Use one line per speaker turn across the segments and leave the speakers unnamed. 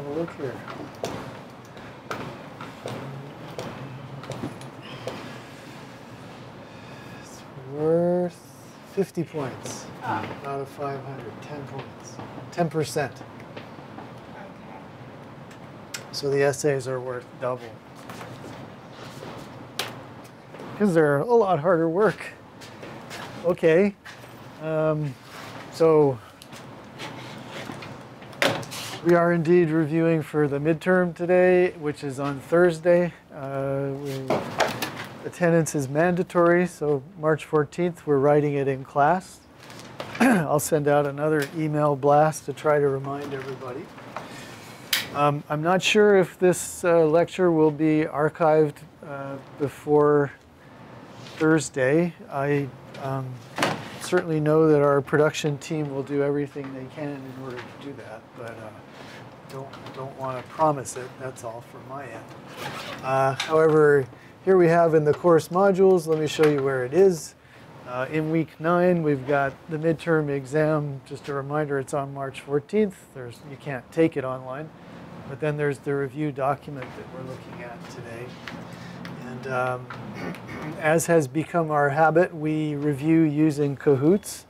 have a look here. It's worth 50 points out of 500, 10 points, 10%.
Okay.
So the essays are worth double. Because they're a lot harder work. Okay, so we are indeed reviewing for the midterm today, which is on Thursday. Attendance is mandatory, so March 14th, we're writing it in class. I'll send out another email blast to try to remind everybody. I'm not sure if this lecture will be archived before Thursday. I certainly know that our production team will do everything they can in order to do that, but don't want to promise it. That's all from my end. However, here we have in the course modules, let me show you where it is. In week 9, we've got the midterm exam. Just a reminder, it's on March 14th. You can't take it online. But then there's the review document that we're looking at today. And as has become our habit, we review using Kahoots.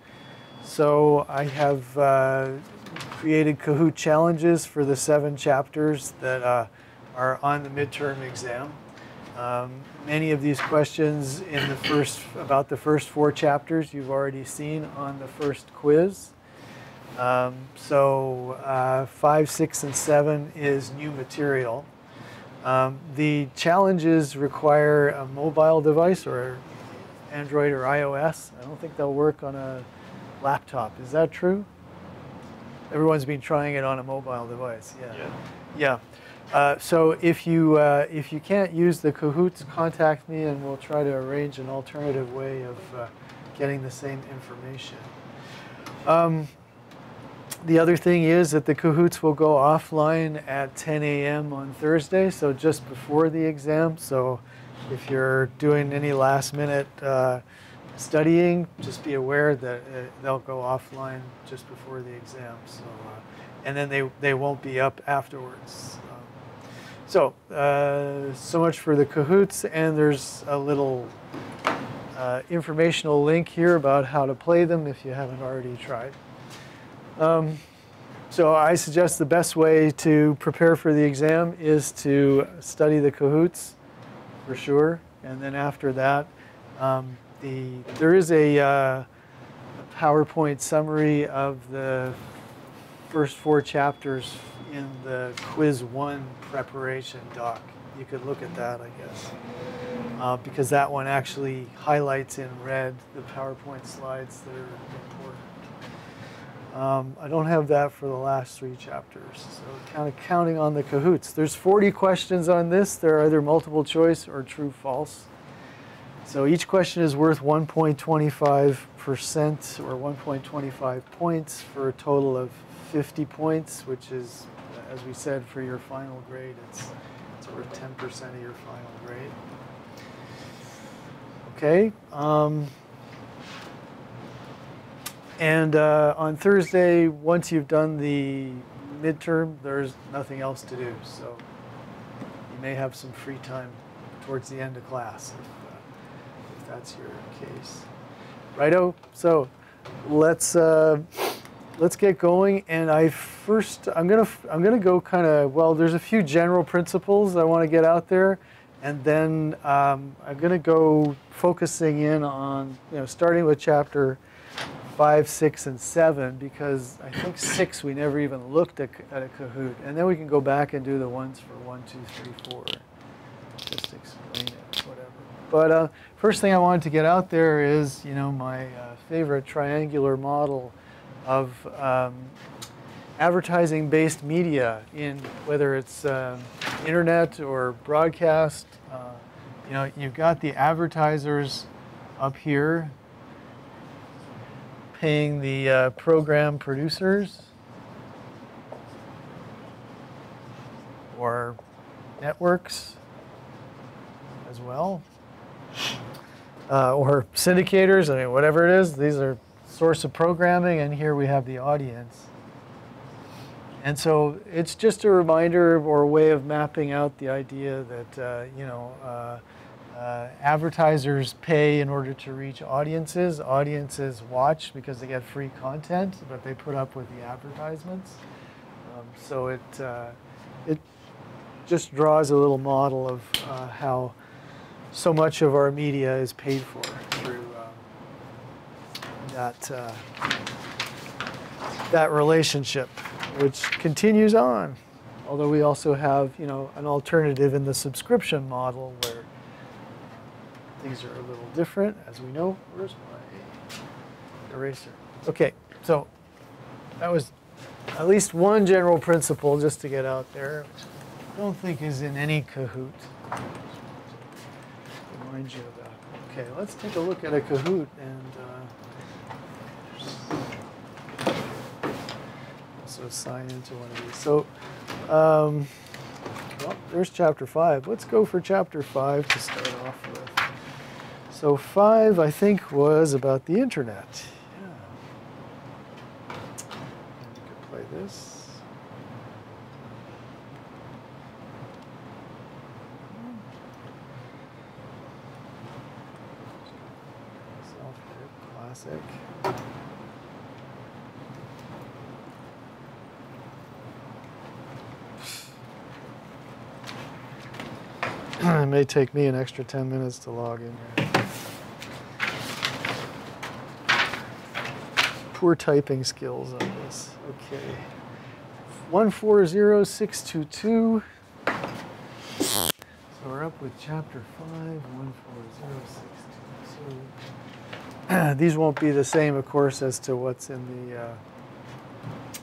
So I have created Kahoot challenges for the 7 chapters that are on the midterm exam. Many of these questions in about the first 4 chapters you've already seen on the first quiz. So 5, 6, and 7 is new material. The challenges require a mobile device or Android or iOS. I don't think they'll work on a laptop. Is that true? Everyone's been trying it on a mobile device. Yeah. So if you can't use the Kahoots, contact me and we'll try to arrange an alternative way of getting the same information. The other thing is that the Kahoots will go offline at 10 a.m. on Thursday, so just before the exam. So if you're doing any last minute studying, just be aware that they'll go offline just before the exam. So, and then they won't be up afterwards. So much for the Kahoots, and there's a little informational link here about how to play them if you haven't already tried. So I suggest the best way to prepare for the exam is to study the Kahoots for sure, and then after that, there is a PowerPoint summary of the first 4 chapters in the Quiz 1 preparation doc. You could look at that, I guess, because that one actually highlights in red the PowerPoint slides that are important. I don't have that for the last 3 chapters, so kind of counting on the Kahoots. There's 40 questions on this. They're either multiple choice or true false. So each question is worth 1.25% or 1.25 points for a total of 50 points, which is, as we said, for your final grade, it's worth 10% of your final grade. Okay. And on Thursday, once you've done the midterm, there's nothing else to do. So you may have some free time towards the end of class if that's your case. Righto. So let's get going. And I'm gonna go kind of, well, there's a few general principles I want to get out there, and then I'm gonna go focusing in on, starting with chapter 5, 6, and 7, because I think 6 we never even looked at a Kahoot, and then we can go back and do the ones for 1, 2, 3, 4. Just explain it, whatever. But first thing I wanted to get out there is, my favorite triangular model of advertising-based media, in whether it's internet or broadcast. You've got the advertisers up here paying the program producers or networks as well, or syndicators. I mean, whatever it is, these are source of programming, and here we have the audience. And so it's just a reminder or a way of mapping out the idea that, advertisers pay in order to reach audiences. Audiences watch because they get free content, but they put up with the advertisements. So it just draws a little model of how so much of our media is paid for through that relationship, which continues on. Although we also have, an alternative in the subscription model where things are a little different, as we know. Where's my eraser? Okay, so that was at least one general principle just to get out there, which I don't think is in any Kahoot. Remind you of that. Okay, let's take a look at a Kahoot and also sign into one of these. So, well, there's chapter 5. Let's go for chapter 5 to start off with. So 5, I think, was about the internet. Yeah. And you could play this. Classic. It may take me an extra 10 minutes to log in here. Poor typing skills on this. Okay. 140622. So we're up with chapter 5, 140622. These won't be the same, of course, as to what's in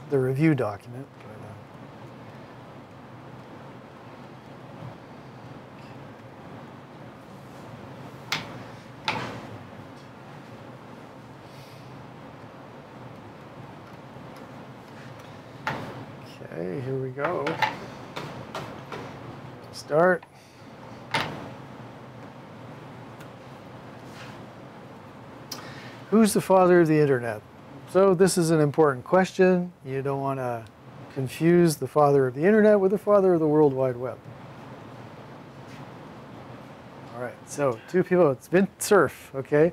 the review document. Okay, here we go. Start. Who's the father of the internet? So this is an important question. You don't want to confuse the father of the internet with the father of the World Wide Web. All right, so two people. It's Vint Cerf, okay?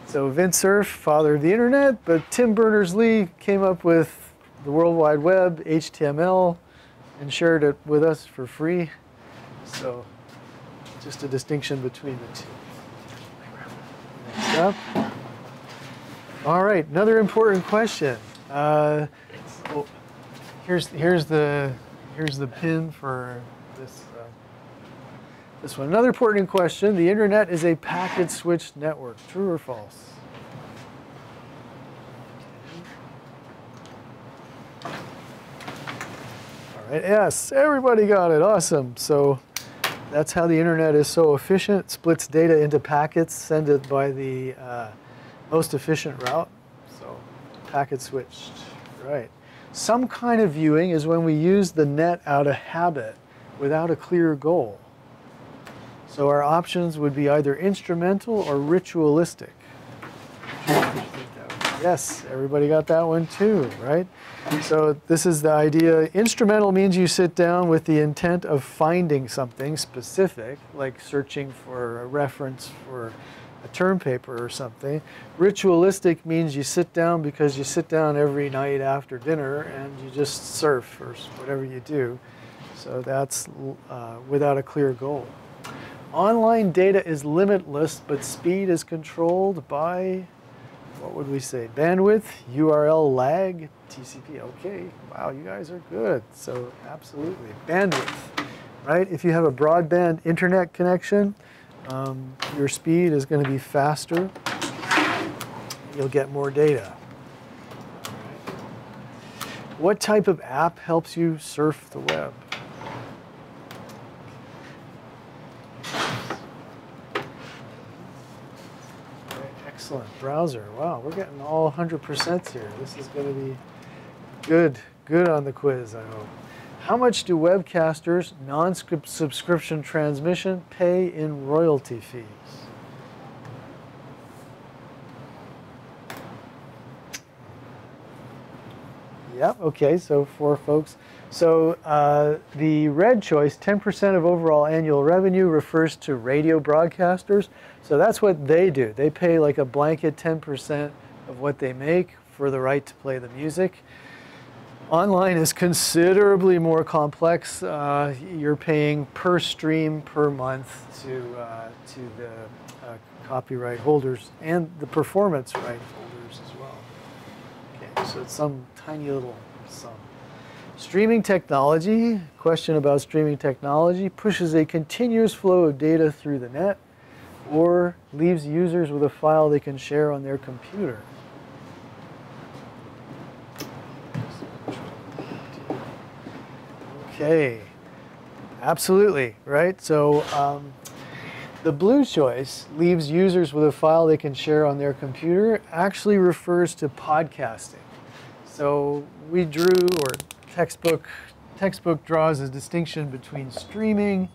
So Vint Cerf, father of the internet, but Tim Berners-Lee came up with the World Wide Web, HTML, and shared it with us for free. So just a distinction between the two. Next up. All right, another important question. Here's the pin for this this one. Another important question: the internet is a packet switched network. True or false? All right. Yes, everybody got it. Awesome. So that's how the internet is so efficient. It splits data into packets, send it by the most efficient route. So packet switched, right. Some kind of viewing is when we use the net out of habit without a clear goal. So our options would be either instrumental or ritualistic. Yes, everybody got that one too, right? So this is the idea. Instrumental means you sit down with the intent of finding something specific, like searching for a reference for a term paper or something. Ritualistic means you sit down because you sit down every night after dinner and you just surf or whatever you do. So that's without a clear goal. Online data is limitless, but speed is controlled by, what would we say, bandwidth, URL lag, TCP. Okay, wow, you guys are good. So absolutely, bandwidth, right? If you have a broadband internet connection, your speed is going to be faster. You'll get more data. What type of app helps you surf the web? Excellent. Browser. Wow, we're getting all 100% here. This is going to be good on the quiz, I hope. How much do webcasters, non-subscription transmission, pay in royalty fees? Yeah, okay, so 4 folks. So the red choice, 10% of overall annual revenue, refers to radio broadcasters. So that's what they do. They pay like a blanket 10% of what they make for the right to play the music. Online is considerably more complex. You're paying per stream per month to the copyright holders and the performance right holders as well. Okay, so it's some tiny little sum. Streaming technology, question about streaming technology, pushes a continuous flow of data through the net or leaves users with a file they can share on their computer. Okay, absolutely, right? So the blue choice, leaves users with a file they can share on their computer, actually refers to podcasting. So we drew, or textbook draws a distinction between streaming,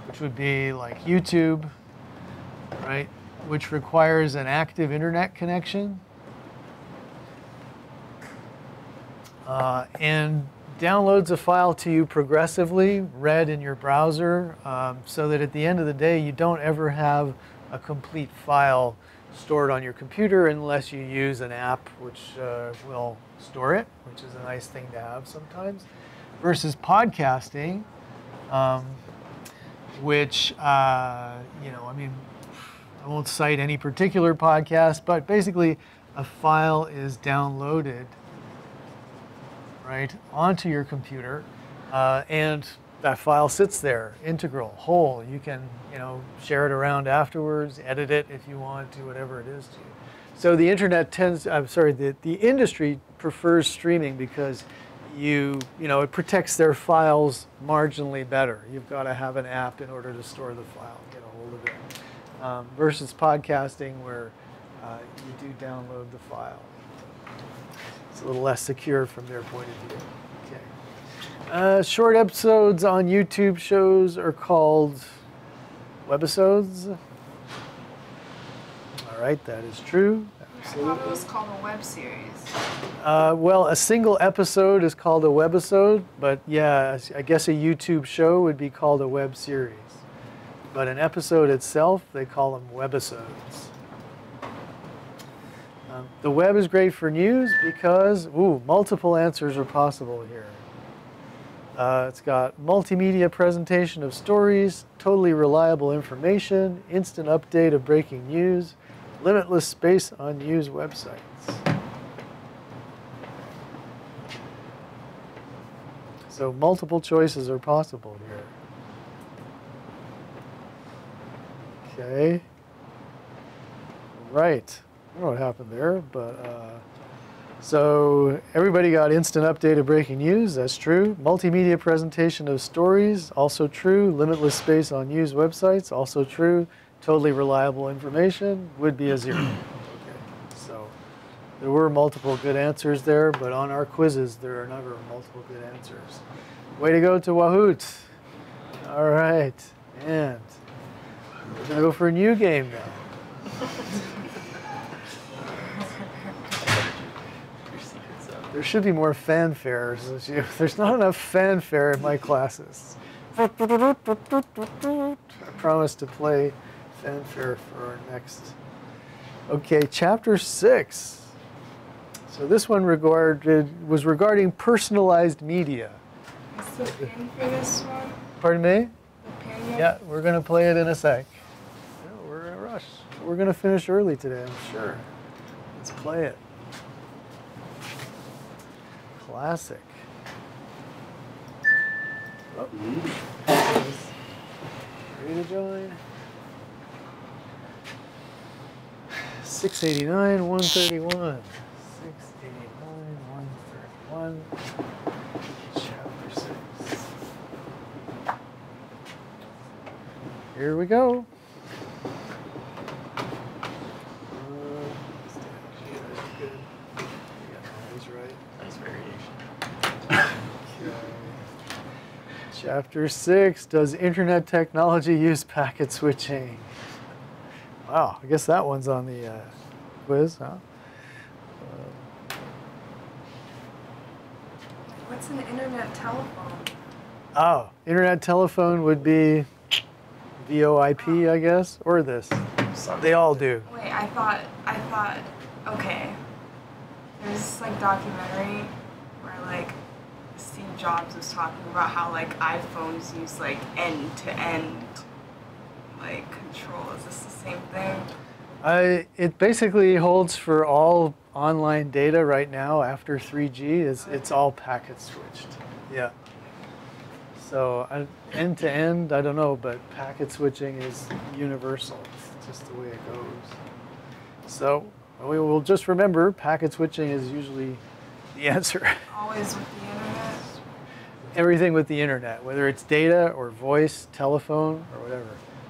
which would be like YouTube, right, which requires an active internet connection, and downloads a file to you progressively, read in your browser, so that at the end of the day, you don't ever have a complete file stored on your computer unless you use an app which will store it, which is a nice thing to have sometimes, versus podcasting, which, you know, I mean, I won't cite any particular podcast, but basically a file is downloaded right onto your computer, and that file sits there, integral, whole. You can, you know, share it around afterwards, edit it if you want to, whatever it is to you. So the internet tends, I'm sorry, the industry prefers streaming because you know, it protects their files marginally better. You've got to have an app in order to store the file, get a hold of it, versus podcasting where you do download the file. It's a little less secure from their point of view. Okay. Short episodes on YouTube shows are called webisodes. All right, that is true. Absolutely.
What was called a web series?
Well, a single episode is called a webisode, but yeah, I guess a YouTube show would be called a web series. But an episode itself, they call them webisodes. The web is great for news because, multiple answers are possible here. It's got multimedia presentation of stories, totally reliable information, instant update of breaking news, limitless space on news websites. So multiple choices are possible here. Okay. Right. I don't know what happened there, but so everybody got instant update of breaking news. That's true. Multimedia presentation of stories, also true. Limitless space on news websites, also true. Totally reliable information would be a 0. Okay. So there were multiple good answers there, but on our quizzes there are never multiple good answers. Way to go to Wahoot. All right, and we're gonna go for a new game now. There should be more fanfare. There's not enough fanfare in my classes. I promise to play fanfare for our next. Okay, chapter 6. So this one was regarding personalized media.
Is the pin for this one?
Pardon me?
The pin?
Yeah, we're going to play it in a sec. No, we're in a rush. We're going to finish early today, I'm sure. Let's play it. Classic. Oh. Ready to join? 689, 131. 689, 131. Chapter 6. Here we go. Chapter 6, does internet technology use packet switching? Wow, I guess that one's on the quiz, huh?
What's an internet telephone?
Oh, internet telephone would be VoIP, I guess, or this. They all do.
Wait, I thought, okay. There's this like documentary where like Steve Jobs was talking about how like iPhones use like end-to-end like control. Is this the same thing?
It basically holds for all online data right now after 3G. It's all packet switched. Yeah. So end to end, I don't know, but packet switching is universal. It's just the way it goes. So we will just remember packet switching is usually the answer.
Always with the internet?
Everything with the internet, whether it's data or voice, telephone, or whatever.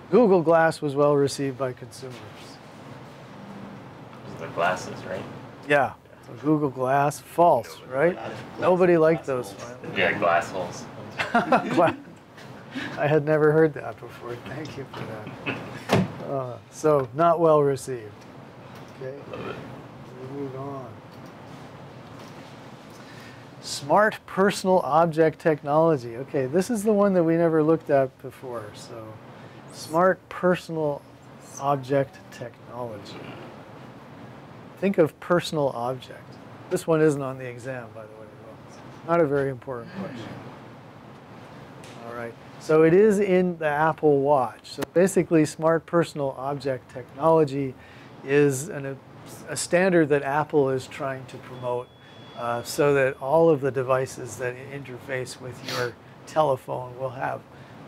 Google Glass was well received by consumers.
The glasses, right?
Yeah. So Google Glass, false, right? Nobody liked those.
Yeah, glass holes.
I had never heard that before. Thank you for that. So not well received. Okay.
Love it.
We move on. Smart personal object technology. Okay, this is the one that we never looked at before. So smart personal object technology. Think of personal object. This one isn't on the exam, by the way. Not a very important question. All right. So it is in the Apple Watch. So basically, smart personal object technology is a standard that Apple is trying to promote so that all of the devices that interface with your telephone will have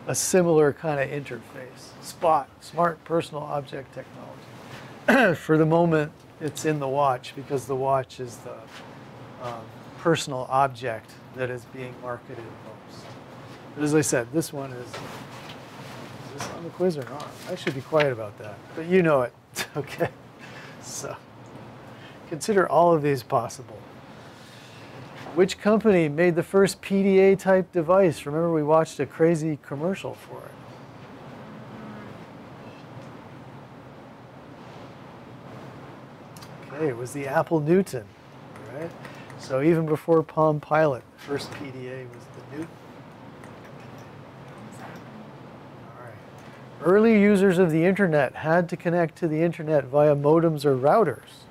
a similar kind of interface. SPOT, smart personal object technology. For the moment, it's in the watch because the watch is the personal object that is being marketed most. But as I said, this one is this on the quiz or not? I should be quiet about that, but you know it. Okay. So consider all of these possible. Which company made the first PDA type device? Remember we watched a crazy commercial for it. Okay, it was the Apple Newton, right? So even before Palm Pilot, the first PDA was the Newton. All right. Early users of the internet had to connect to the internet via modems or routers.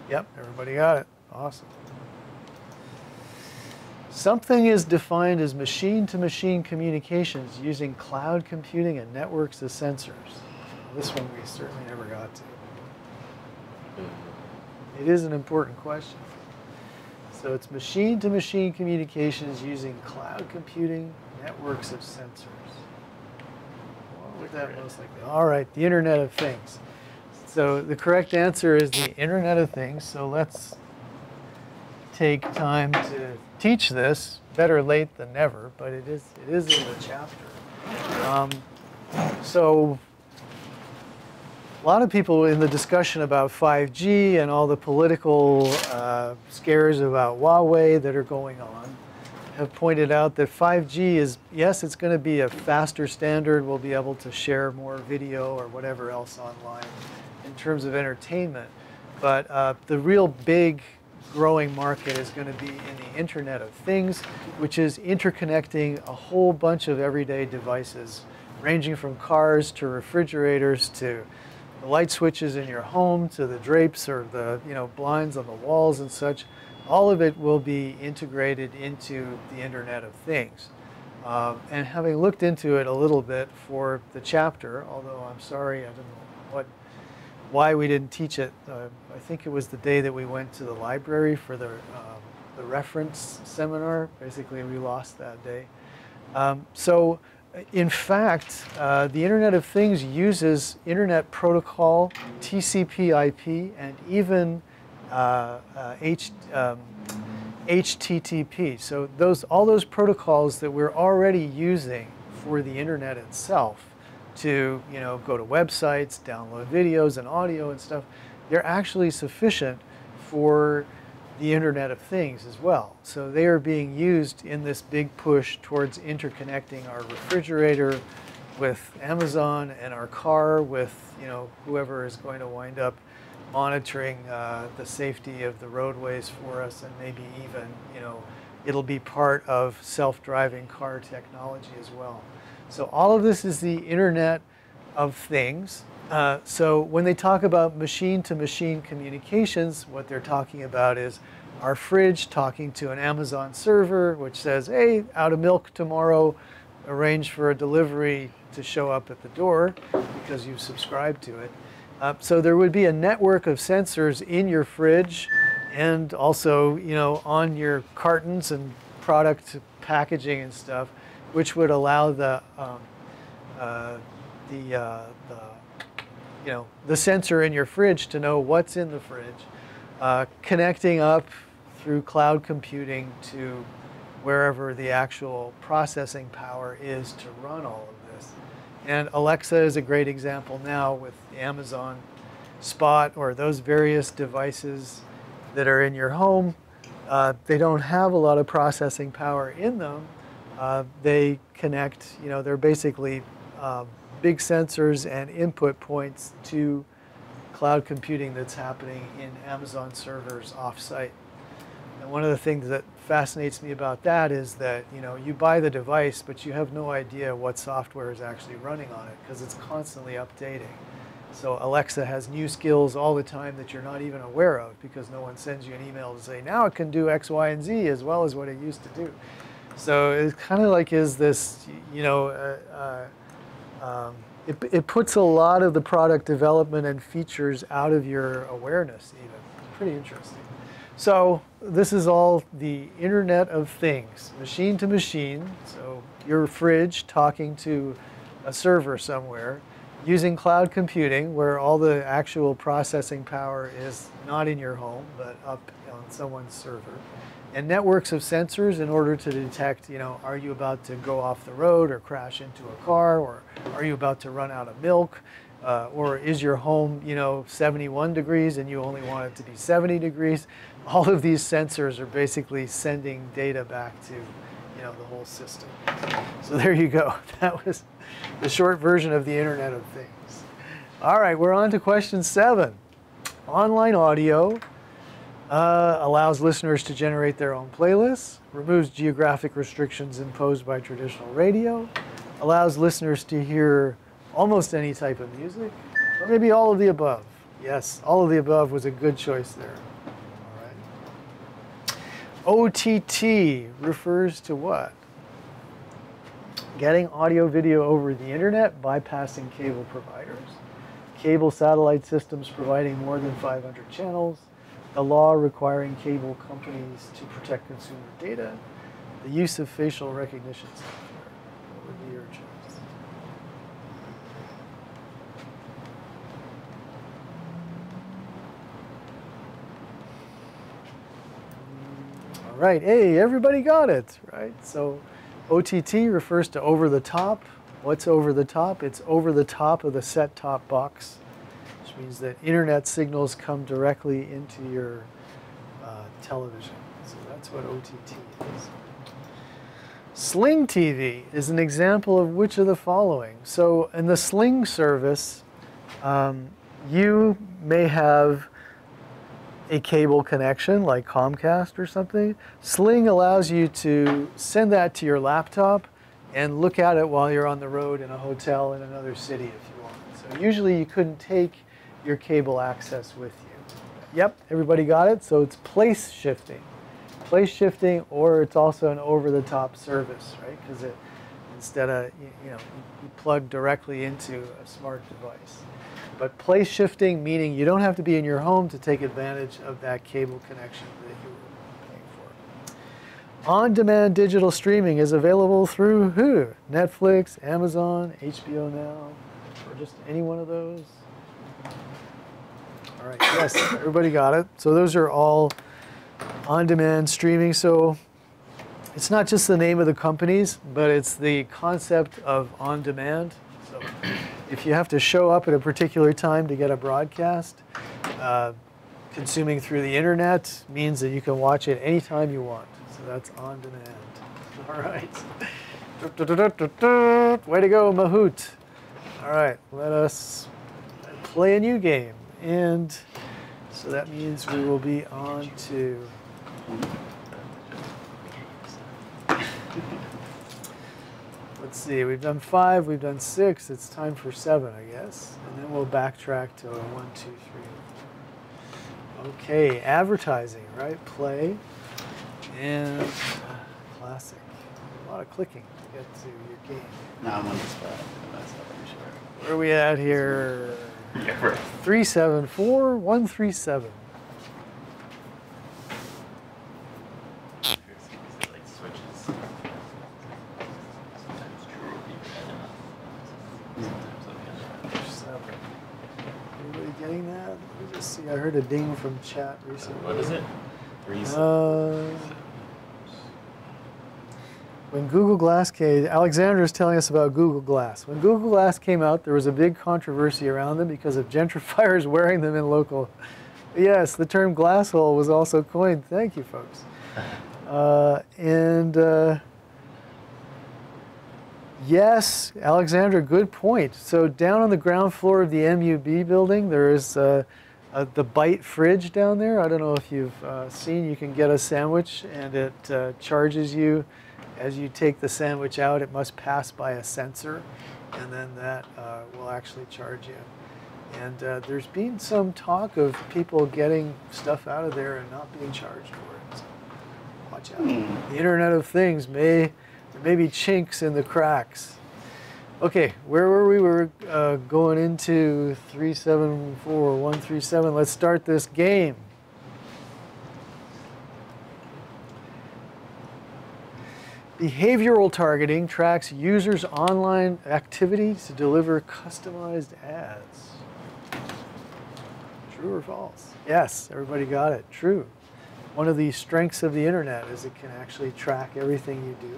Yep, everybody got it. Awesome. Something is defined as machine-to-machine communications using cloud computing and networks as sensors. This one we certainly never got to. It is an important question. So it's machine-to-machine communications using cloud computing, networks of sensors. What would that most likely be? All right, the Internet of Things. So the correct answer is the Internet of Things. So let's take time to teach this. Better late than never, but it is in the chapter. So a lot of people in the discussion about 5G and all the political scares about Huawei that are going on have pointed out that 5G is, yes, it's going to be a faster standard. We'll be able to share more video or whatever else online in terms of entertainment. But the real big growing market is going to be in the Internet of Things, which is interconnecting a whole bunch of everyday devices, ranging from cars to refrigerators to the light switches in your home to the drapes or the blinds on the walls and such. All of it will be integrated into the Internet of Things. And having looked into it a little bit for the chapter, although I'm sorry, I don't know why we didn't teach it. I think it was the day that we went to the library for the reference seminar. Basically, we lost that day. So in fact, the Internet of Things uses Internet Protocol, TCP/IP, and even HTTP. So all those protocols that we're already using for the Internet itself to go to websites, download videos and audio and stuff, they're actually sufficient for the Internet of Things as well. So they are being used in this big push towards interconnecting our refrigerator with Amazon and our car with whoever is going to wind up monitoring the safety of the roadways for us, and maybe even, it'll be part of self-driving car technology as well. So all of this is the Internet of Things. So when they talk about machine-to-machine communications, what they're talking about is our fridge talking to an Amazon server, which says, hey, out of milk tomorrow, arrange for a delivery to show up at the door because you've subscribed to it. So there would be a network of sensors in your fridge and also, on your cartons and product packaging and stuff, which would allow the sensor in your fridge to know what's in the fridge, connecting up through cloud computing to wherever the actual processing power is to run all of this. And Alexa is a great example now with Amazon Spot or those various devices that are in your home. They don't have a lot of processing power in them. They connect, they're basically big sensors and input points to cloud computing that's happening in Amazon servers off-site. And one of the things that fascinates me about that is that, you buy the device, but you have no idea what software is actually running on it because it's constantly updating. So Alexa has new skills all the time that you're not even aware of because no one sends you an email to say, now it can do X, Y, and Z as well as what it used to do. So it's kind of like is this, it puts a lot of the product development and features out of your awareness even. It's pretty interesting. So this is all the Internet of Things, machine to machine. So your fridge talking to a server somewhere, using cloud computing where all the actual processing power is not in your home but up on someone's server, and networks of sensors in order to detect, are you about to go off the road or crash into a car, or are you about to run out of milk, or is your home 71 degrees and you only want it to be 70 degrees. All of these sensors are basically sending data back to the whole system. So there you go. That was the short version of the Internet of Things. All right, we're on to question 7. Online audio allows listeners to generate their own playlists, removes geographic restrictions imposed by traditional radio, allows listeners to hear almost any type of music, or maybe all of the above. Yes, all of the above was a good choice there. OTT refers to what? Getting audio video over the internet, bypassing cable providers, cable satellite systems providing more than 500 channels, the law requiring cable companies to protect consumer data, the use of facial recognition software. What would be your choice? Right, hey, everybody got it, right? So OTT refers to over the top. What's over the top? It's over the top of the set-top box, which means that internet signals come directly into your television. So that's what OTT is. Sling TV is an example of which of the following? So in the Sling service, you may have a cable connection like Comcast or something. Sling allows you to send that to your laptop and look at it while you're on the road in a hotel in another city if you want. So usually you couldn't take your cable access with you. Yep, everybody got it? So it's place shifting. Place shifting, or it's also an over-the-top service, right? Because it, instead of, you plug directly into a smart device. But place shifting, meaning you don't have to be in your home to take advantage of that cable connection that you were paying for. On-demand digital streaming is available through who? Netflix, Amazon, HBO Now, or just any one of those? All right, yes, everybody got it. So those are all on-demand streaming. So it's not just the name of the companies, but it's the concept of on-demand. So if you have to show up at a particular time to get a broadcast, consuming through the internet means that you can watch it anytime you want. So that's on demand. All right. Way to go, Mahout. All right, let us play a new game. And So that means we will be on to let's see, we've done 5, we've done 6, it's time for 7, I guess. And then we'll backtrack to 1, 2, 3. Okay, advertising, right? Play and classic. A lot of clicking to get to your game.
No, I'm on the spot. That's not for sure.
Where are we at here?
Yeah, right.
374 137.
It like switches. Sometimes true will be bad enough. Sometimes it'll be
7. Anybody getting that? Let me just see. I heard a ding from chat recently.
What is it? 3,
When Google Glass came, Alexandra is telling us about Google Glass. When Google Glass came out, there was a big controversy around them because of gentrifiers wearing them in local. Yes, the term glass hole was also coined. Thank you, folks. Yes, Alexandra, good point. So down on the ground floor of the MUB building, there is the Byte fridge down there. I don't know if you've seen, you can get a sandwich and it charges you. As you take the sandwich out, it must pass by a sensor, and then that will actually charge you. And there's been some talk of people getting stuff out of there and not being charged for it. So watch out. The Internet of Things there may be chinks in the cracks. Okay, where were we? We were going into 374 137. Let's start this game. Behavioral targeting tracks users' online activity to deliver customized ads. True or false? Yes, everybody got it. True. One of the strengths of the internet is it can actually track everything you do.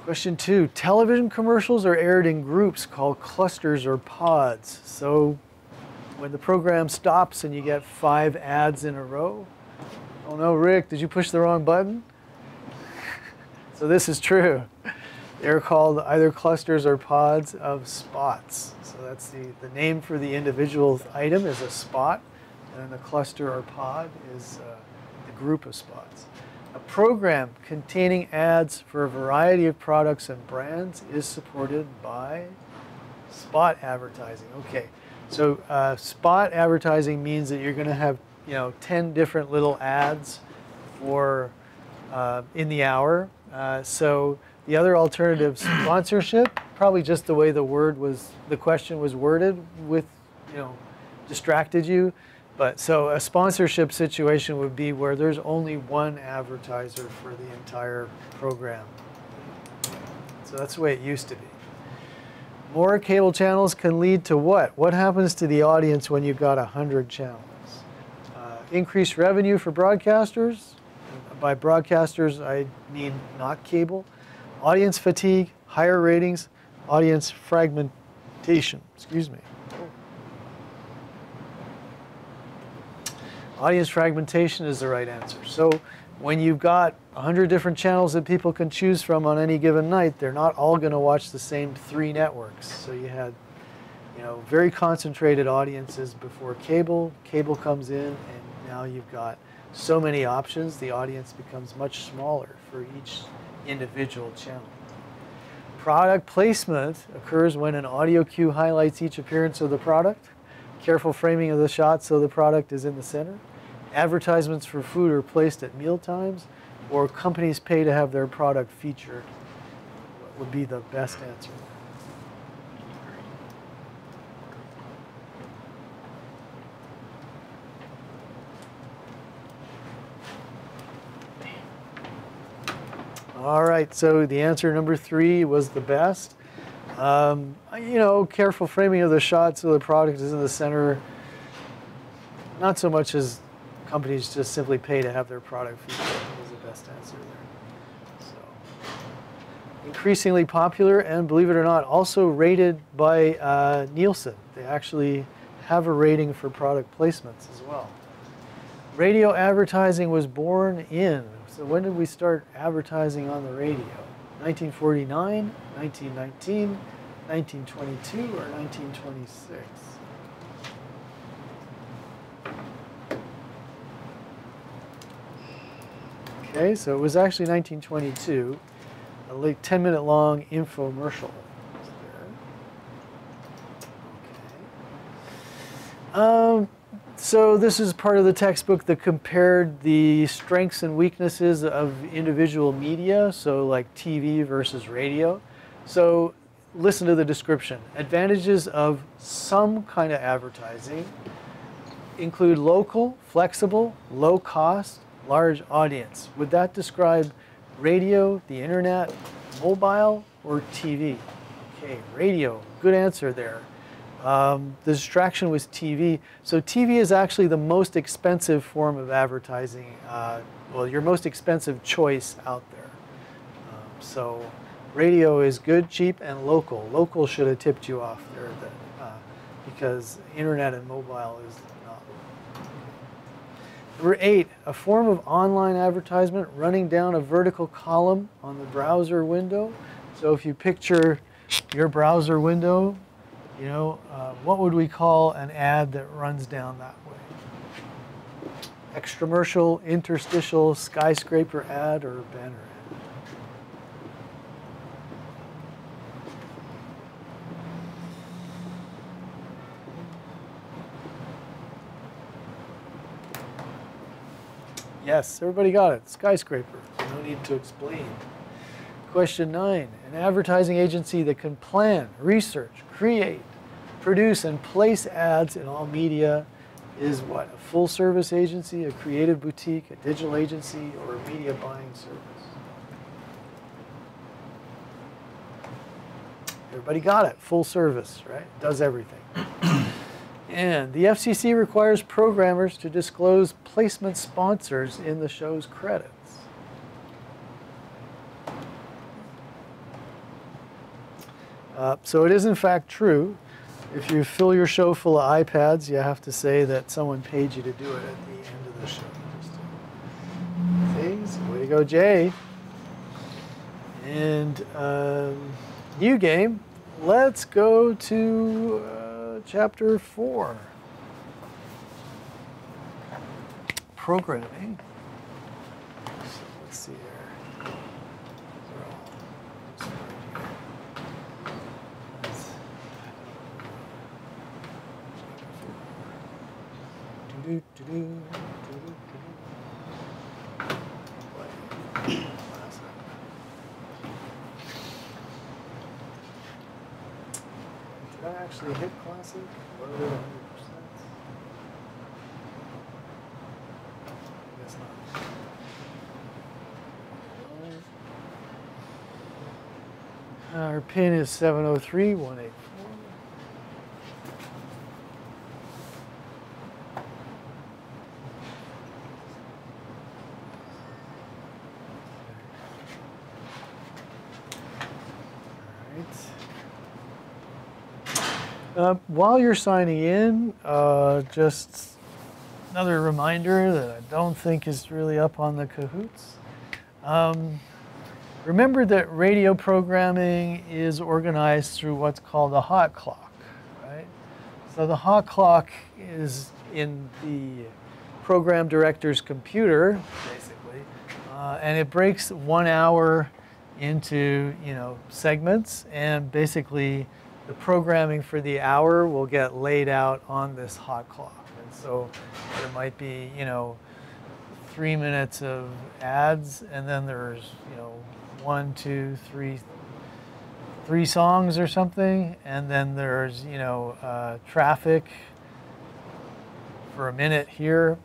Question 2, television commercials are aired in groups called clusters or pods. So when the program stops and you get 5 ads in a row, oh no, Rick, did you push the wrong button? So this is true. They're called either clusters or pods of spots. So that's the name for the individual item is a spot, and then the cluster or pod is the group of spots. A program containing ads for a variety of products and brands is supported by spot advertising. Okay, so spot advertising means that you're going to have 10 different little ads for in the hour. So the other alternative, sponsorship, probably just the way the question was worded with, distracted you. But so a sponsorship situation would be where there's only one advertiser for the entire program. So that's the way it used to be. More cable channels can lead to what? What happens to the audience when you've got 100 channels? Increased revenue for broadcasters. By broadcasters, I mean not cable. Audience fatigue, higher ratings, audience fragmentation. Excuse me. Audience fragmentation is the right answer. So when you've got 100 different channels that people can choose from on any given night, they're not all going to watch the same 3 networks. So you had, very concentrated audiences before cable. Cable comes in, and now you've got so many options. The audience becomes much smaller for each individual channel. Product placement occurs when an audio cue highlights each appearance of the product. Careful framing of the shot so the product is in the center. Advertisements for food are placed at meal times, or companies pay to have their product featured. What would be the best answer? All right, so the answer number 3 was the best. Careful framing of the shot so the product is in the center. Not so much as companies just simply pay to have their product featured was the best answer there. So, increasingly popular and, believe it or not, also rated by Nielsen. They actually have a rating for product placements as well. Radio advertising was born in, so when did we start advertising on the radio? 1949, 1919, 1922, or 1926? Okay, so it was actually 1922, a like 10-minute long infomercial. Okay. So this is part of the textbook that compared the strengths and weaknesses of individual media, so like TV versus radio. So listen to the description. Advantages of some kind of advertising include local, flexible, low cost, large audience. Would that describe radio, the internet, mobile, or TV? Okay, radio, good answer there. The distraction was TV. So TV is actually the most expensive form of advertising, well, your most expensive choice out there. So radio is good, cheap, and local. Local should have tipped you off there because internet and mobile is not. Number 8, a form of online advertisement running down a vertical column on the browser window. So if you picture your browser window, you know, what would we call an ad that runs down that way? Extramercial, interstitial, skyscraper ad, or banner ad? Yes, everybody got it. Skyscraper. No need to explain. Question 9, an advertising agency that can plan, research, create, produce, and place ads in all media is what? A full-service agency, a creative boutique, a digital agency, or a media buying service? Everybody got it. Full service, right? Does everything. And the FCC requires programmers to disclose placement sponsors in the show's credits. So it is in fact true. If you fill your show full of iPads, you have to say that someone paid you to do it at the end of the show. See? Way to go, Jay. And new game. Let's go to chapter 4. Programming. So let's see here. Did I actually hit classic? Loaded 100%? I guess not. Our pin is 703-184. While you're signing in, just another reminder that I don't think is really up on the Kahoots. Remember that radio programming is organized through what's called a hot clock, right? So the hot clock is in the program director's computer, basically, and it breaks 1 hour into, segments, and basically the programming for the hour will get laid out on this hot clock. And so there might be, 3 minutes of ads, and then there's, 1, 2, 3 songs or something, and then there's, traffic for a minute here.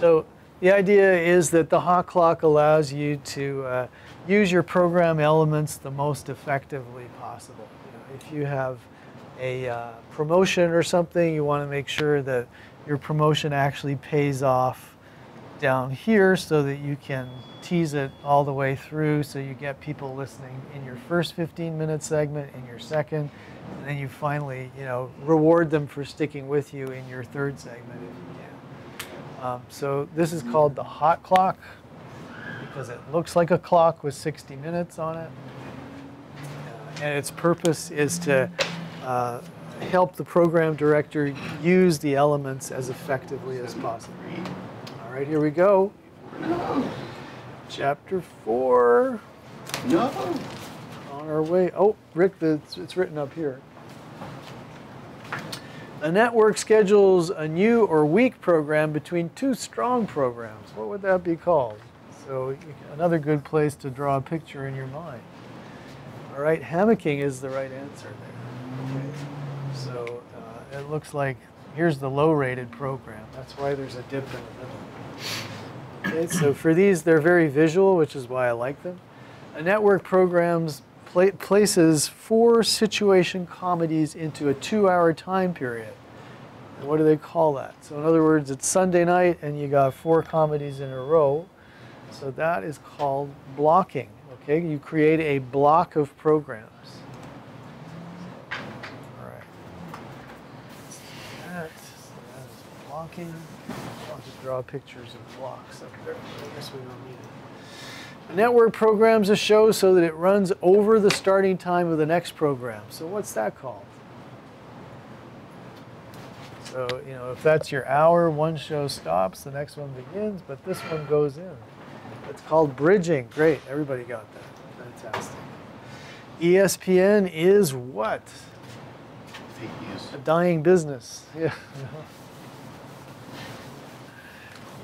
So the idea is that the hot clock allows you to use your program elements the most effectively possible. If you have a promotion or something, you want to make sure that your promotion actually pays off down here so that you can tease it all the way through so you get people listening in your first 15-minute segment, in your second, and then you finally, reward them for sticking with you in your third segment if you can. So this is called the hot clock because it looks like a clock with 60 minutes on it. And its purpose is to help the program director use the elements as effectively as possible. All right, here we go. Chapter 4.
No.
On our way. Oh, Rick, it's written up here. A network schedules a new or weak program between two strong programs. What would that be called? So another good place to draw a picture in your mind. All right, hammocking is the right answer there. Okay. So it looks like here's the low-rated program. That's why there's a dip in the middle. Okay, so for these, they're very visual, which is why I like them. A network programs places 4 situation comedies into a 2-hour time period. And what do they call that? So in other words, it's Sunday night and you got 4 comedies in a row. So that is called blocking. Okay, you create a block of programs. All right. So that is blocking. I'll just draw pictures of blocks up there. I guess we don't need it. A network programs a show so that it runs over the starting time of the next program. So what's that called? So, you know, if that's your hour, one show stops, the next one begins, but this one goes in. It's called bridging. Great, everybody got that. Fantastic. ESPN is what?
Fake news.
A dying business. Yeah.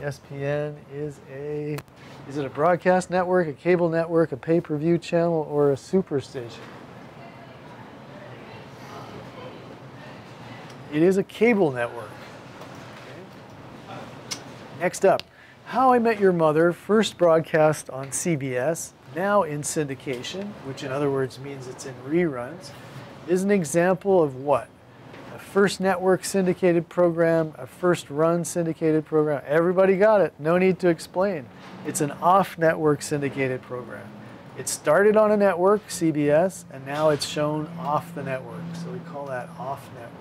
ESPN is it a broadcast network, a cable network, a pay-per-view channel, or a superstation? It is a cable network. Okay. Next up, How I Met Your Mother, first broadcast on CBS, now in syndication, which in other words means it's in reruns, is an example of what? A first network syndicated program, a first run syndicated program. Everybody got it. No need to explain. It's an off-network syndicated program. It started on a network, CBS, and now it's shown off the network. So we call that off-network.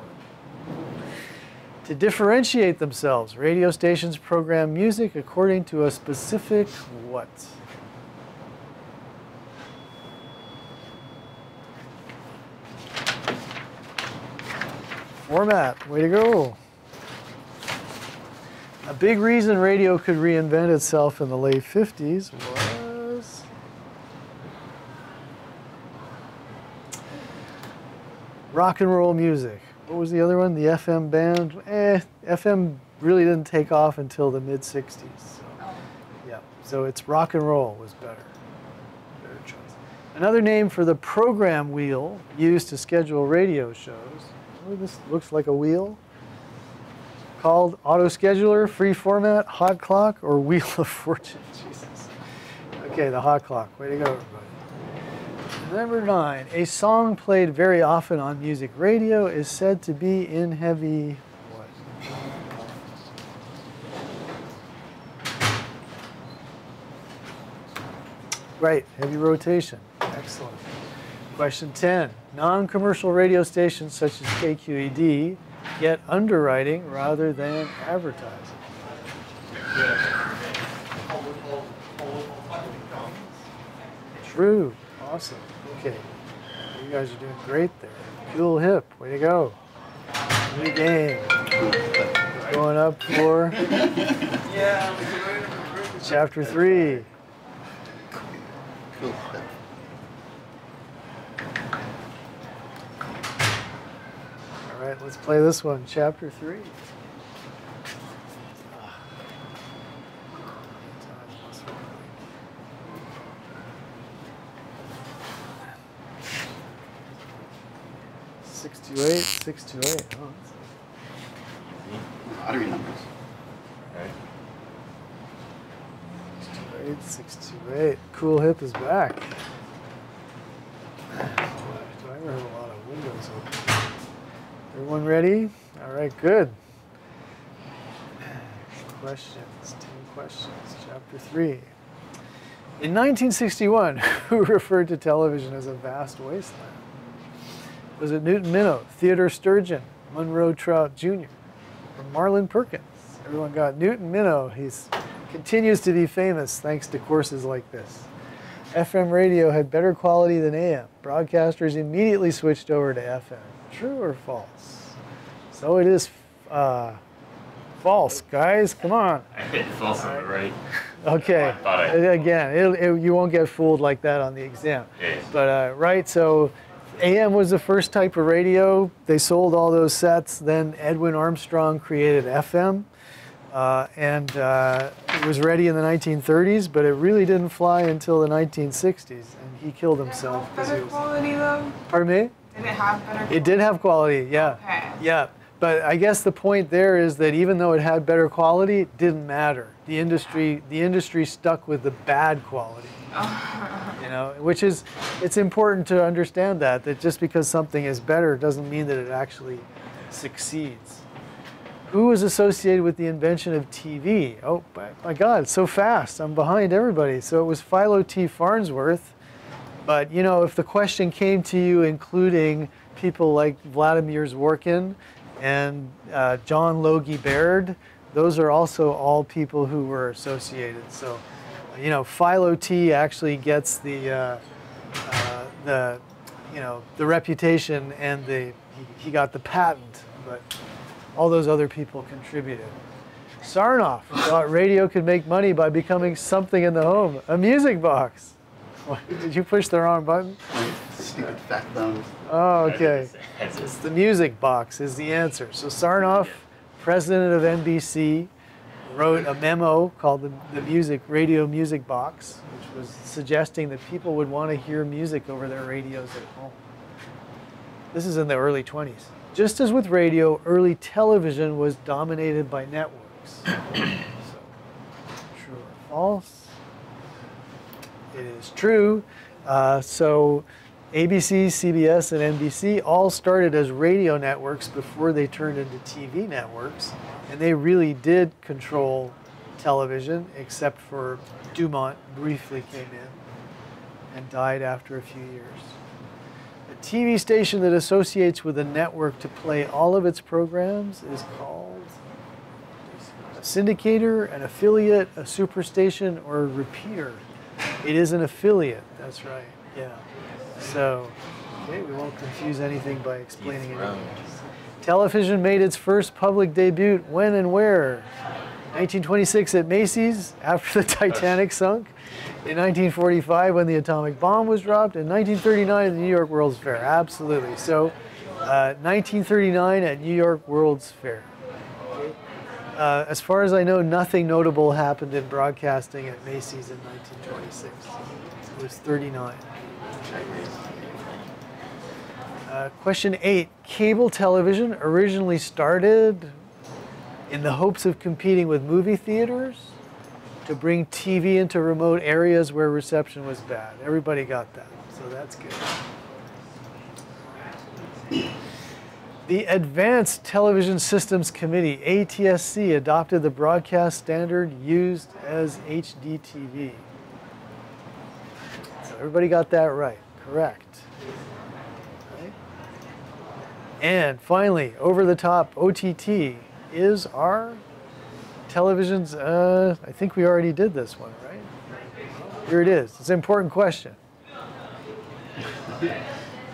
To differentiate themselves, radio stations program music according to a specific what? Format, way to go. A big reason radio could reinvent itself in the late 50s was rock and roll music. What was the other one? The FM band? FM really didn't take off until the mid-60s. So, yeah, so it's rock and roll was better. Better choice. Another name for the program wheel used to schedule radio shows. Oh, this looks like a wheel. Called autoscheduler, free format, hot clock, or wheel of fortune. Jesus. Okay, the hot clock. Way to go, everybody. Number 9, a song played very often on music radio is said to be in heavy what? Right, heavy rotation. Excellent. Question 10. Non-commercial radio stations such as KQED get underwriting rather than advertising. True. Awesome. Okay. You guys are doing great there. Cool hip. Way to go. New game. Going up for Chapter 3.
Cool.
All right, let's play this one. Chapter 3. 628, 628. Oh,
Lottery numbers.
right. 628, 628. Cool hip is back. Do I ever have a lot of windows open? Everyone ready? All right, good. Questions, 10 questions. Chapter 3. In 1961, who referred to television as a vast wasteland? Was it Newton Minow, Theodore Sturgeon, Monroe Trout Jr., or Marlin Perkins? Everyone got Newton Minow. He continues to be famous thanks to courses like this. FM radio had better quality than AM. Broadcasters immediately switched over to FM. True or false? So it is false, guys. Come on.
I hit false on it, right?
Okay.
I thought I-
Again, you won't get fooled like that on the exam.
Yeah.
But right, so AM was the first type of radio. They sold all those sets. Then Edwin Armstrong created FM, and it was ready in the 1930s, but it really didn't fly until the 1960s, and he killed himself. 'cause he
Better
was-
quality though?
Pardon me?
Did it have better quality?
It did have quality, yeah.
Okay.
Yeah, but I guess the point there is that even though it had better quality, it didn't matter. The industry stuck with the bad quality. You know, which is, it's important to understand that just because something is better doesn't mean that it actually succeeds. Who was associated with the invention of TV? Oh, my God, so fast. I'm behind everybody. So it was Philo T. Farnsworth. But, you know, if the question came to you including people like Vladimir Zworykin and John Logie Baird, those are also all people who were associated. So, you know, Philo T. actually gets the reputation and he got the patent, but all those other people contributed. Sarnoff thought radio could make money by becoming something in the home, a music box. What, did you push the wrong button?
Stupid fat thumbs.
Oh, okay.
That's
It's the music box is the answer. So Sarnoff, president of NBC, wrote a memo called the Radio Music Box, which was suggesting that people would want to hear music over their radios at home. This is in the early 20s. Just as with radio, early television was dominated by networks. So, true or false? It is true. So ABC, CBS, and NBC all started as radio networks before they turned into TV networks. And they really did control television, except for Dumont briefly came in and died after a few years. A TV station that associates with a network to play all of its programs is called a syndicator, an affiliate, a superstation, or a repeater. It is an affiliate, that's right, yeah. So, okay, we won't confuse anything by explaining it. Television made its first public debut when and where? 1926 at Macy's after the Titanic sunk. In 1945 when the atomic bomb was dropped. In 1939 at the New York World's Fair. Absolutely. So 1939 at New York World's Fair. As far as I know, nothing notable happened in broadcasting at Macy's in 1926. It was 39. Question 8. Cable television originally started in the hopes of competing with movie theaters to bring TV into remote areas where reception was bad. Everybody got that, so that's good. The Advanced Television Systems Committee, ATSC, adopted the broadcast standard used as HDTV. So everybody got that right, correct. And finally, over-the-top OTT is our television's, I think we already did this one, right? Here it is. It's an important question.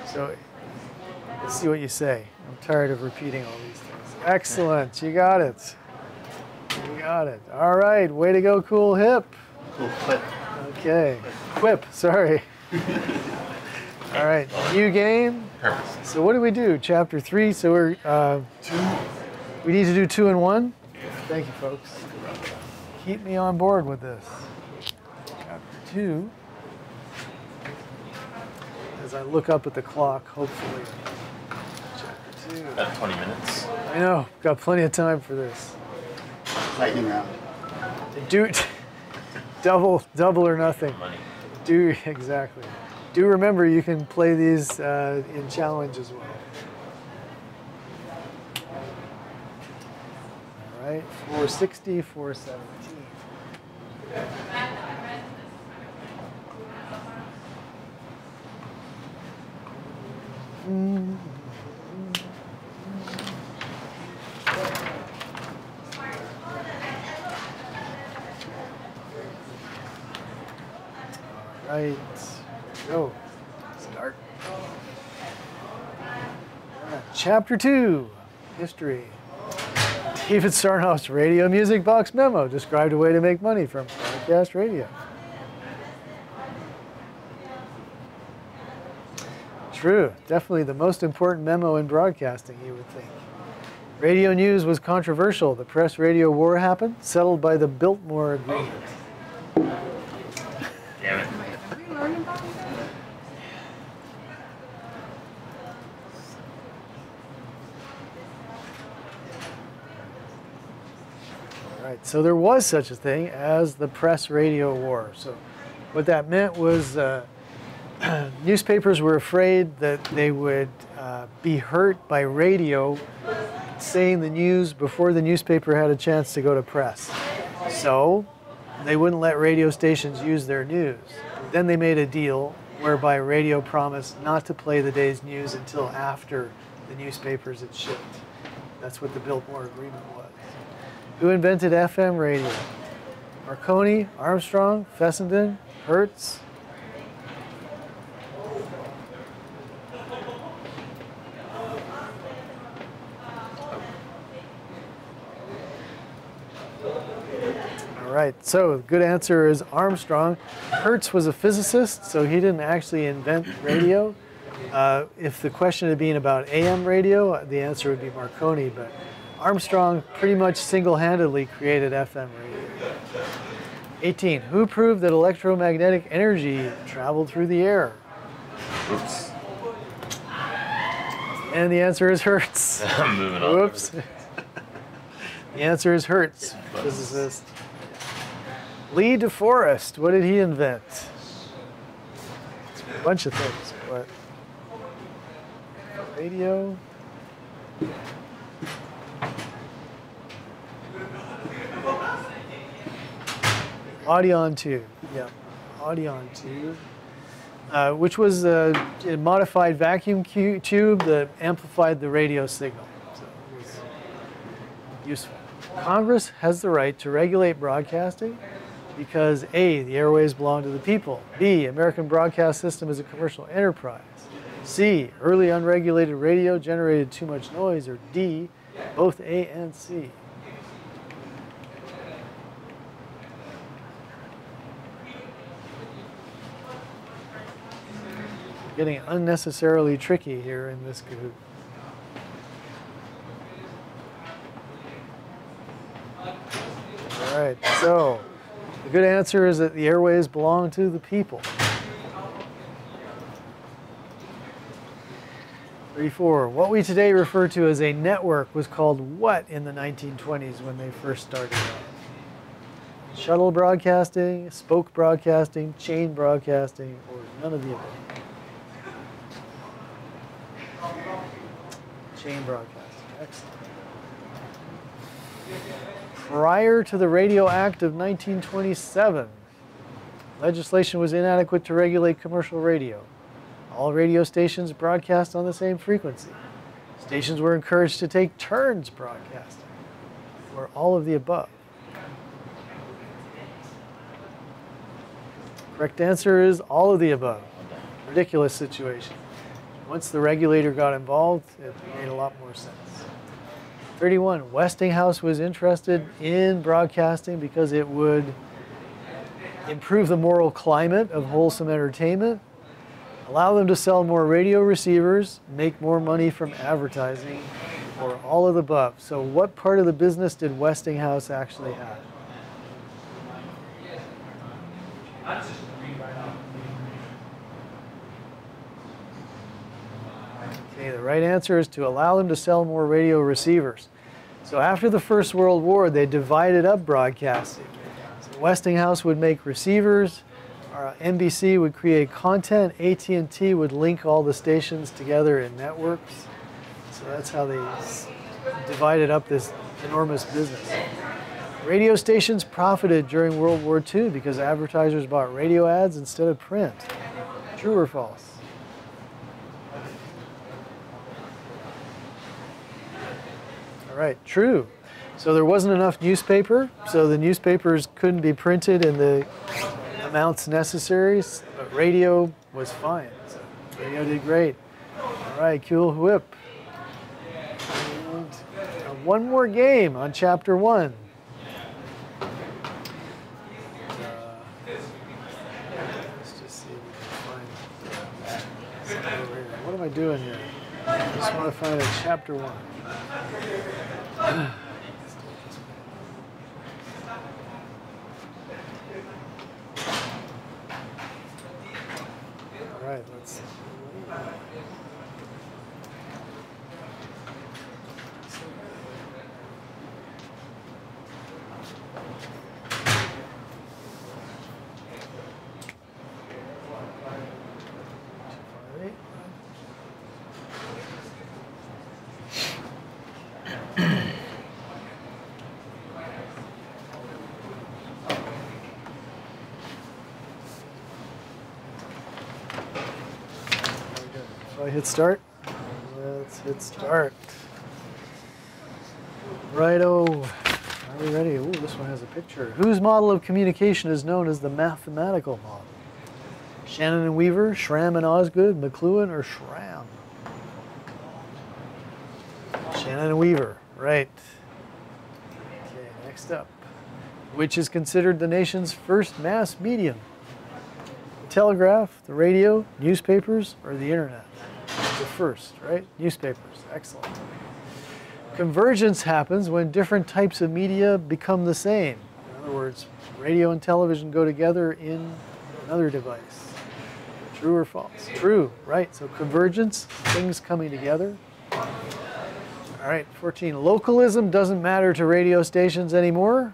So let's see what you say. I'm tired of repeating all these things. Excellent. You got it. You got it. All right. Way to go, Cool Hip.
Cool clip.
Okay. Quip. Sorry. All right. New game.
Perfect.
So what do we do? Chapter 3. So we're we need to do 2 and 1. Thank you, folks. Keep me on board with this. Chapter 2. As I look up at the clock, hopefully. Chapter 2.
About 20 minutes.
I know. Got plenty of time for this.
Lightning round.
Do double or nothing.
Money.
Do exactly. Do remember you can play these in challenge as well. All right, 460, 417. All right, go. Start. All right, Chapter 2, History. David Sarnoff's Radio Music Box memo described a way to make money from broadcast radio. True, definitely the most important memo in broadcasting, you would think. Radio news was controversial. The press-radio war happened, settled by the Biltmore Agreement.
Damn it.
Wait, have we learned about that?
All right, so there was such a thing as the press-radio war. So what that meant was newspapers were afraid that they would be hurt by radio saying the news before the newspaper had a chance to go to press. So they wouldn't let radio stations use their news. Then they made a deal whereby radio promised not to play the day's news until after the newspapers had shipped. That's what the Biltmore Agreement was. Who invented FM radio? Marconi, Armstrong, Fessenden, Hertz? All right, so the good answer is Armstrong. Hertz was a physicist, so he didn't actually invent radio. If the question had been about AM radio, the answer would be Marconi, but Armstrong pretty much single-handedly created FM radio. 18, who proved that electromagnetic energy traveled through the air?
Oops.
And the answer is Hertz.
I'm moving on.
Whoops. The answer is Hertz, physicist. Lee DeForest, what did he invent? A bunch of things, but radio. Audion tube, yeah, Audion tube, which was a modified vacuum tube that amplified the radio signal, so it was useful. Congress has the right to regulate broadcasting because A, the airways belong to the people, B, American broadcast system is a commercial enterprise, C, early unregulated radio generated too much noise, or D, both A and C. Getting unnecessarily tricky here in this Kahoot. All right, so the good answer is that the airways belong to the people. 34. What we today refer to as a network was called what in the 1920s when they first started out? Shuttle broadcasting, spoke broadcasting, chain broadcasting, or none of the above? Chain broadcasting. Excellent. Prior to the Radio Act of 1927, legislation was inadequate to regulate commercial radio. All radio stations broadcast on the same frequency. Stations were encouraged to take turns broadcasting, or all of the above. Correct answer is all of the above. Ridiculous situation. Once the regulator got involved, it made a lot more sense. 31, Westinghouse was interested in broadcasting because it would improve the moral climate of wholesome entertainment, allow them to sell more radio receivers, make more money from advertising, or all of the above. So what part of the business did Westinghouse actually have? Okay, the right answer is to allow them to sell more radio receivers. So after the First World War, they divided up broadcasting. So Westinghouse would make receivers, NBC would create content, AT&T would link all the stations together in networks. So that's how they divided up this enormous business. Radio stations profited during World War II because advertisers bought radio ads instead of print. True or false? All right, true. So there wasn't enough newspaper, so the newspapers couldn't be printed in the amounts necessary, but radio was fine. So radio did great. All right, cool whip. And one more game on chapter 1. Let's just see if we can find. What am I doing here? I just want to find a chapter 1. All right, let's see. So I hit start. Let's hit start. Righto. Are we ready? Ooh, this one has a picture. Whose model of communication is known as the mathematical model? Shannon and Weaver, Schramm and Osgood, McLuhan, or Schramm? Shannon and Weaver, right. Okay, next up. Which is considered the nation's first mass medium? The telegraph, the radio, newspapers, or the internet? The first, right? Newspapers, excellent. Convergence happens when different types of media become the same. In other words, radio and television go together in another device. True or false? True, right? So convergence, things coming together. All right, 14. Localism doesn't matter to radio stations anymore.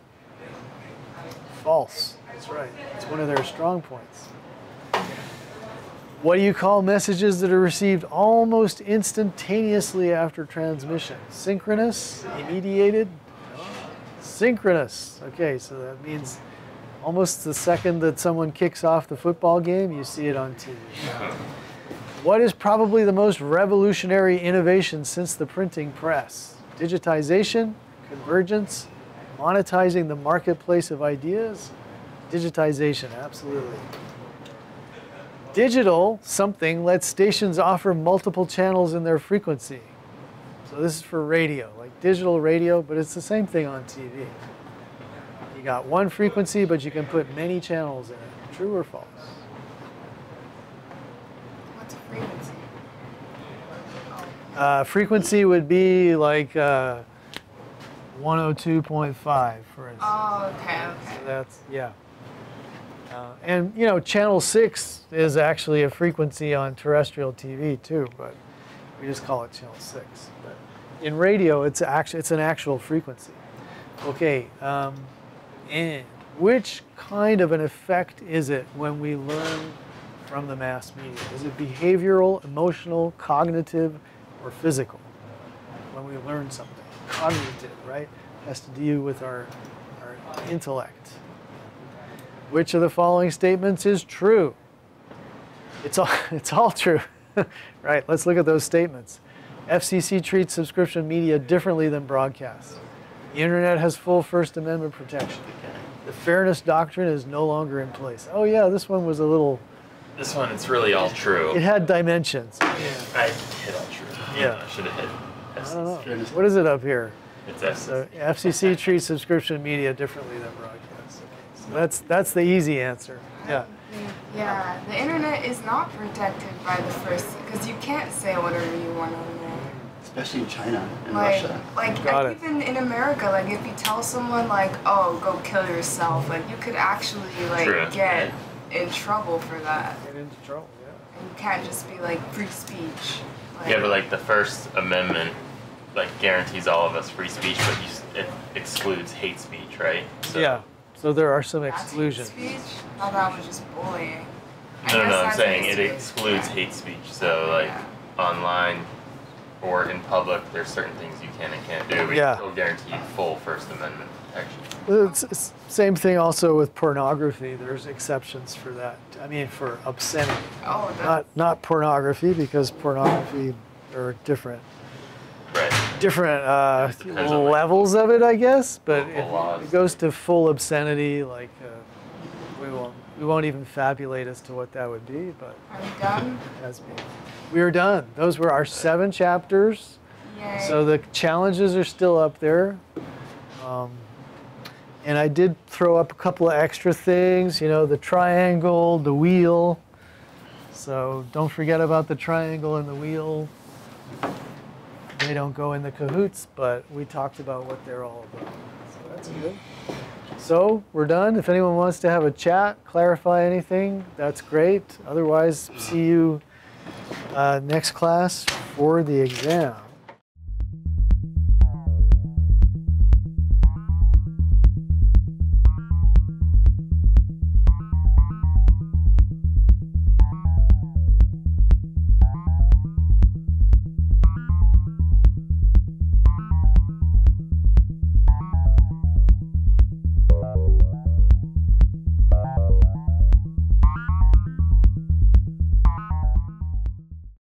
False. That's right. It's one of their strong points. What do you call messages that are received almost instantaneously after transmission? Synchronous? Immediated? Synchronous. Okay, so that means almost the second that someone kicks off the football game, you see it on TV. What is probably the most revolutionary innovation since the printing press? Digitization, convergence, monetizing the marketplace of ideas? Digitization, absolutely. Digital something lets stations offer multiple channels in their frequency. So this is for radio, like digital radio, but it's the same thing on TV. You got one frequency, but you can put many channels in it. True or false?
What's a frequency?
Frequency would be like 102.5, for instance.
Oh, okay, okay.
So that's, yeah. And, you know, channel 6 is actually a frequency on terrestrial TV too, but we just call it channel 6. But in radio, it's an actual frequency. Okay, and which kind of an effect is it when we learn from the mass media? Is it behavioral, emotional, cognitive, or physical? When we learn something. Cognitive, right? Has to do with our intellect. Which of the following statements is true? It's all true. Right, let's look at those statements. FCC treats subscription media differently than broadcast. The internet has full First Amendment protection. The fairness doctrine is no longer in place. Oh yeah, this one was a little...
This one, it's really all true.
It had dimensions.
I hit all true.
Yeah.
I should have hit
I don't know. What is it up here?
It's FCC.
So FCC treats subscription media differently than broadcast. Okay. So that's the easy answer. Yeah.
Yeah, the internet is not protected by the first, because you can't say whatever you want on there.
Especially in China and
Like,
Russia.
like even in America, like if you tell someone like, oh, go kill yourself, like you could actually like
True.
get in trouble for that.
Get into trouble, yeah.
And you can't just be like free speech. Like,
Yeah, but like the First Amendment, like guarantees all of us free speech, but it excludes hate speech, right? So,
Yeah. So there are some
that's hate
exclusions.
speech? I thought that was just bullying. I
No,
guess
I'm
that's
saying
hate
it
speech.
excludes
Yeah.
hate speech. So like
Yeah.
online or in public, there's certain things you can and can't do. But
Yeah.
you still guaranteed full First Amendment protection.
It's same thing also with pornography. There's exceptions for that. I mean, for obscenity.
Oh, that,
Not pornography, because pornography are different
Right.
different levels of it, I guess. But
Local laws.
it goes to full obscenity. Like we won't even fabulate as to what that would be, but
are we done?
it has been. We are done. Those were our 7 chapters
Yay.
So the challenges are still up there. And I did throw up a couple of extra things, you know, the triangle, the wheel. So don't forget about the triangle and the wheel. They don't go in the Kahoots, but we talked about what they're all about. So that's good. So we're done. If anyone wants to have a chat, clarify anything, that's great. Otherwise, see you next class for the exam.